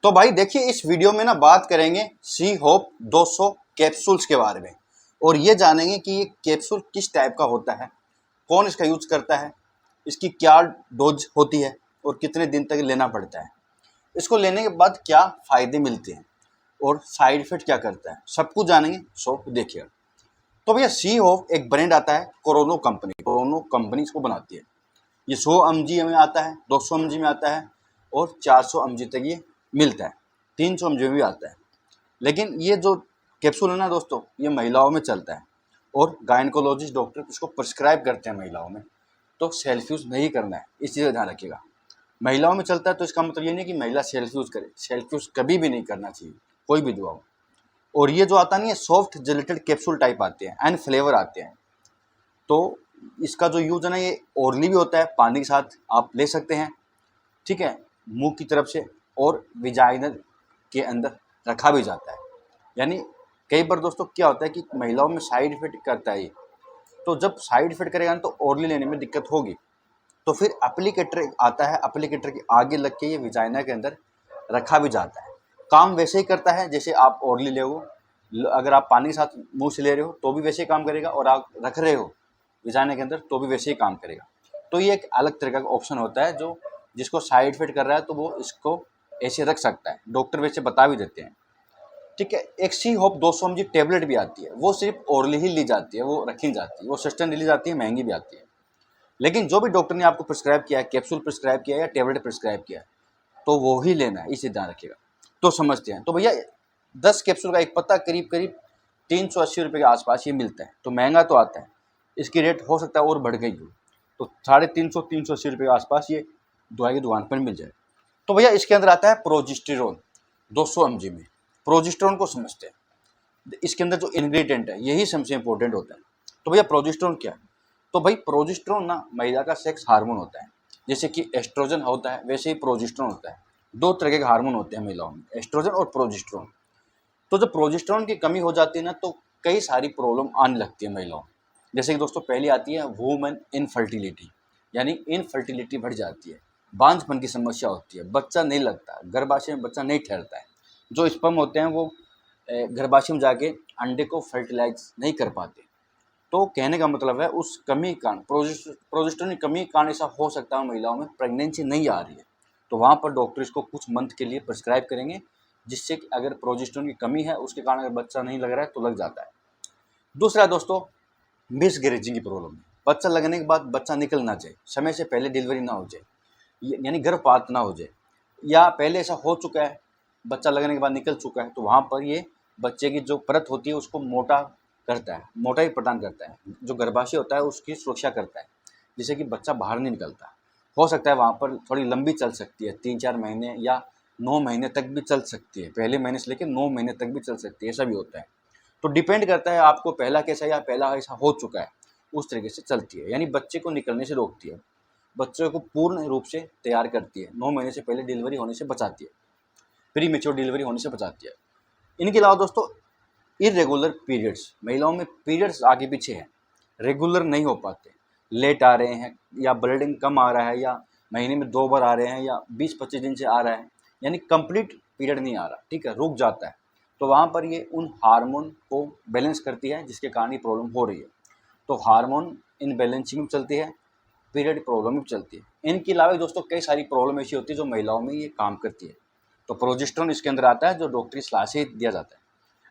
तो भाई देखिए, इस वीडियो में ना बात करेंगे सी होप 200 कैप्सूल्स के बारे में, और ये जानेंगे कि ये कैप्सूल किस टाइप का होता है, कौन इसका यूज करता है, इसकी क्या डोज होती है और कितने दिन तक लेना पड़ता है, इसको लेने के बाद क्या फ़ायदे मिलते हैं और साइड इफेक्ट क्या करता है, सब कुछ जानेंगे। सो देखिएगा। तो भैया सी होप एक ब्रांड आता है, कोरोनो कंपनी इसको बनाती है। ये 100 mg में आता है, 200 mg में आता है और 400 mg तक ये मिलता है, 300 mg में भी आता है। लेकिन ये जो कैप्सूल है ना दोस्तों, ये महिलाओं में चलता है और गायनकोलॉजिस्ट डॉक्टर इसको प्रिस्क्राइब करते हैं महिलाओं में, तो सेल्फ यूज़ नहीं करना है, इस चीज़ का ध्यान रखिएगा। महिलाओं में चलता है तो इसका मतलब ये नहीं कि महिला सेल्फ यूज़ करे, सेल्फ यूज़ कभी भी नहीं करना चाहिए कोई भी दवा हो। और ये जो आता नहीं है, सॉफ्ट जेलेटेड कैप्सूल टाइप आते हैं एंड फ्लेवर आते हैं, तो इसका जो यूज़ है ना, ये ओरली भी होता है, पानी के साथ आप ले सकते हैं, ठीक है, मुंह की तरफ से, और विजाइनल के अंदर रखा भी जाता है। यानी कई बार दोस्तों क्या होता है कि महिलाओं में साइड इफेक्ट करता है ये, तो जब साइड इफेक्ट करेगा ना तो ओरली लेने में दिक्कत होगी, तो फिर एप्लीकेटर आता है, एप्लीकेटर के आगे लग के ये विजाइना के अंदर रखा भी जाता है। काम वैसे ही करता है जैसे आप ओरली ले हो, अगर आप पानी के साथ मुंह से ले रहे हो तो भी वैसे ही काम करेगा, और आप रख रहे हो विजाइना के अंदर तो भी वैसे ही काम करेगा। तो ये एक अलग तरह का ऑप्शन होता है, जो जिसको साइड इफेक्ट कर रहा है तो वो इसको ऐसे रख सकता है, डॉक्टर वैसे बता भी देते हैं, ठीक है। एक सी होप 200 mg टेबलेट भी आती है, वो सिर्फ ओरली ही ली जाती है, वो रखी जाती है, वो सस्टेन ली जाती है, महंगी भी आती है। लेकिन जो भी डॉक्टर ने आपको प्रिस्क्राइब किया है, कैप्सूल प्रिस्क्राइब किया है या टेबलेट प्रिस्क्राइब किया है, तो वो ही लेना है, इसे ध्यान रखिएगा। तो समझते हैं। तो भैया 10 कैप्सूल का एक पत्ता करीब करीब 380 रुपये के आसपास ये मिलता है, तो महंगा तो आता है, इसकी रेट हो सकता है और बढ़ गई हो, तो 350-380 रुपये के आसपास ये दवाई की दुकान पर मिल जाए। तो भैया इसके अंदर आता है प्रोजेस्टेरोन 200 mg में। प्रोजेस्टेरोन को समझते हैं, इसके अंदर जो इंग्रेडिएंट है यही सबसे इंपॉर्टेंट होता है। तो भैया प्रोजेस्टेरोन क्या है? तो भाई प्रोजेस्टेरोन ना महिला का सेक्स हार्मोन होता है, जैसे कि एस्ट्रोजन होता है वैसे ही प्रोजेस्टेरोन होता है। दो तरह के हार्मोन होते हैं महिलाओं में, एस्ट्रोजन और प्रोजेस्टेरोन। तो जब प्रोजेस्टेरोन की कमी हो जाती है ना, तो कई सारी प्रॉब्लम आने लगती है महिलाओं में। जैसे कि दोस्तों पहली आती है वुमेन इनफर्टिलिटी, यानी इनफर्टिलिटी बढ़ जाती है, बांझपन की समस्या होती है, बच्चा नहीं लगता, गर्भाशय में बच्चा नहीं ठहरता है, जो स्पर्म होते हैं वो गर्भाशय में जाके अंडे को फर्टिलाइज नहीं कर पाते। तो कहने का मतलब है उस कमी के कारण, प्रोजेस्टेरोन की कमी के कारण ऐसा हो सकता है महिलाओं में प्रेगनेंसी नहीं आ रही है, तो वहाँ पर डॉक्टर इसको कुछ मंथ के लिए प्रिस्क्राइब करेंगे, जिससे कि अगर प्रोजेस्टेरोन की कमी है उसके कारण अगर बच्चा नहीं लग रहा है तो लग जाता है। दूसरा दोस्तों, मिसगैरेजिंग की प्रॉब्लम है, बच्चा लगने के बाद बच्चा निकल ना जाए, समय से पहले डिलीवरी ना हो जाए, यानी गर्भपात ना हो जाए, या पहले ऐसा हो चुका है, बच्चा लगने के बाद निकल चुका है, तो वहाँ पर ये बच्चे की जो परत होती है उसको मोटा करता है, मोटाई प्रदान करता है, जो गर्भाशय होता है उसकी सुरक्षा करता है, जिससे कि बच्चा बाहर नहीं निकलता। हो सकता है वहाँ पर थोड़ी लंबी चल सकती है, 3-4 महीने या 9 महीने तक भी चल सकती है, पहले महीने से लेकर 9 महीने तक भी चल सकती है, ऐसा भी होता है। तो डिपेंड करता है आपको पहला कैसा या पहला ऐसा हो चुका है, उस तरीके से चलती है, यानी बच्चे को निकलने से रोकती है, बच्चे को पूर्ण रूप से तैयार करती है, 9 महीने से पहले डिलीवरी होने से बचाती है, प्री मेच्योर डिलीवरी होने से बचाती है। इनके अलावा दोस्तों, इरेगुलर पीरियड्स, महिलाओं में पीरियड्स आगे पीछे हैं, रेगुलर नहीं हो पाते, लेट आ रहे हैं, या ब्लीडिंग कम आ रहा है, या महीने में 2 बार आ रहे हैं, या 20-25 दिन से आ रहा है, यानी कंप्लीट पीरियड नहीं आ रहा, ठीक है, रुक जाता है, तो वहाँ पर ये उन हार्मोन को बैलेंस करती है, जिसके कारण ये प्रॉब्लम हो रही है। तो हार्मोन इनबैलेंसिंग में चलती है, पीरियड प्रॉब्लम भी चलती है। इनके अलावा दोस्तों कई सारी प्रॉब्लम ऐसी होती है जो महिलाओं में ये काम करती है, तो प्रोजेस्टेरोन इसके अंदर आता है, जो डॉक्टरी सलाह से दिया जाता है।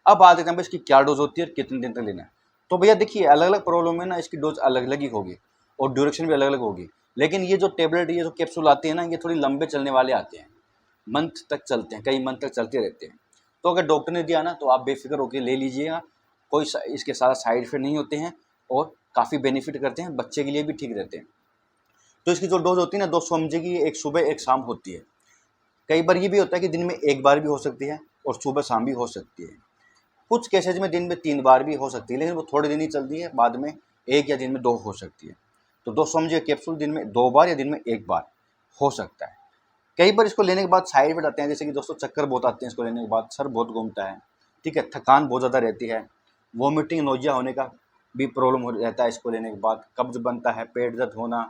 अब बात करते हैं इसकी क्या डोज होती है और कितने दिन तक लेना है। तो भैया देखिए, अलग अलग प्रॉब्लम में ना इसकी डोज अलग अलग ही होगी और ड्यूरेशन भी अलग अलग होगी, लेकिन ये जो टेबलेट, ये जो कैप्सूल आती है ना, ये थोड़ी लंबे चलने वाले आते हैं, मंथ तक चलते हैं, कई मंथ तक चलते रहते हैं। तो अगर डॉक्टर ने दिया ना तो आप बेफिक्र होकर ले लीजिएगा, कोई इसके सारा साइड इफेक्ट नहीं होते हैं और काफ़ी बेनिफिट करते हैं, बच्चे के लिए भी ठीक रहते हैं। तो इसकी जो डोज होती है ना 200 mg की, एक सुबह एक शाम होती है। कई बार ये भी होता है कि दिन में एक बार भी हो सकती है और सुबह शाम भी हो सकती है। कुछ केसेज में दिन में 3 बार भी हो सकती है, लेकिन वो थोड़े दिन ही चलती है, बाद में 1 या दिन में 2 हो सकती है। तो 200 mg कैप्सूल दिन में 2 बार या दिन में 1 बार हो सकता है। कई बार इसको लेने के बाद साइड इफेक्ट आते हैं, जैसे कि दोस्तों चक्कर बहुत आते हैं इसको लेने के बाद, सर बहुत घूमता है, ठीक है, थकान बहुत ज़्यादा रहती है, वोमिटिंग नोजिया होने का भी प्रॉब्लम हो रहता है इसको लेने के बाद, कब्ज बनता है, पेट दर्द होना,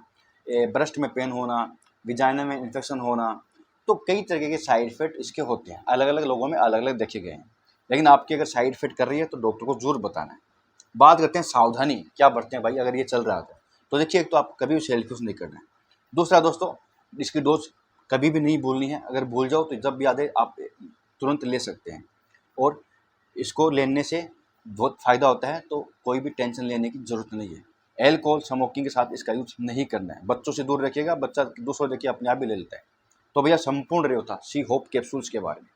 ब्रेस्ट में पेन होना, विजाइना में इन्फेक्शन होना, तो कई तरह के साइड इफ़ेक्ट इसके होते हैं, अलग अलग लोगों में अलग अलग देखे गए हैं। लेकिन आपकी अगर साइड इफ़ेक्ट कर रही है तो डॉक्टर को ज़रूर बताना है। बात करते हैं सावधानी क्या बरतें भाई अगर ये चल रहा तो देखिए, एक तो आप कभी भी सेल्फ यूज़ नहीं करना है। दूसरा दोस्तों, इसकी डोज कभी भी नहीं भूलनी है। अगर भूल जाओ तो जब भी याद है आप तुरंत ले सकते हैं, और इसको लेने से बहुत फ़ायदा होता है, तो कोई भी टेंशन लेने की ज़रूरत नहीं है। एल्कोहल, स्मोकिंग के साथ इसका यूज़ नहीं करना है। बच्चों से दूर रखिएगा, बच्चा दूसरों देखिए अपने आप ही ले लेता है। तो भैया संपूर्ण रहे था सी होप कैप्सूल्स के बारे में।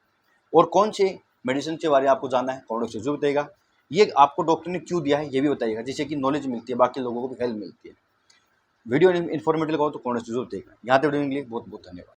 और कौन से मेडिसिन के बारे में आपको जानना है कमेंट से जरूर बताइएगा। ये आपको डॉक्टर ने क्यों दिया है ये भी बताइएगा, जिससे कि नॉलेज मिलती है, बाकी लोगों को भी हेल्प मिलती है। वीडियो इन्फॉर्मेटिव लगा हो तो कमेंट से जरूर बताइएगा। यहाँ तक वीडियो के लिए बहुत बहुत धन्यवाद।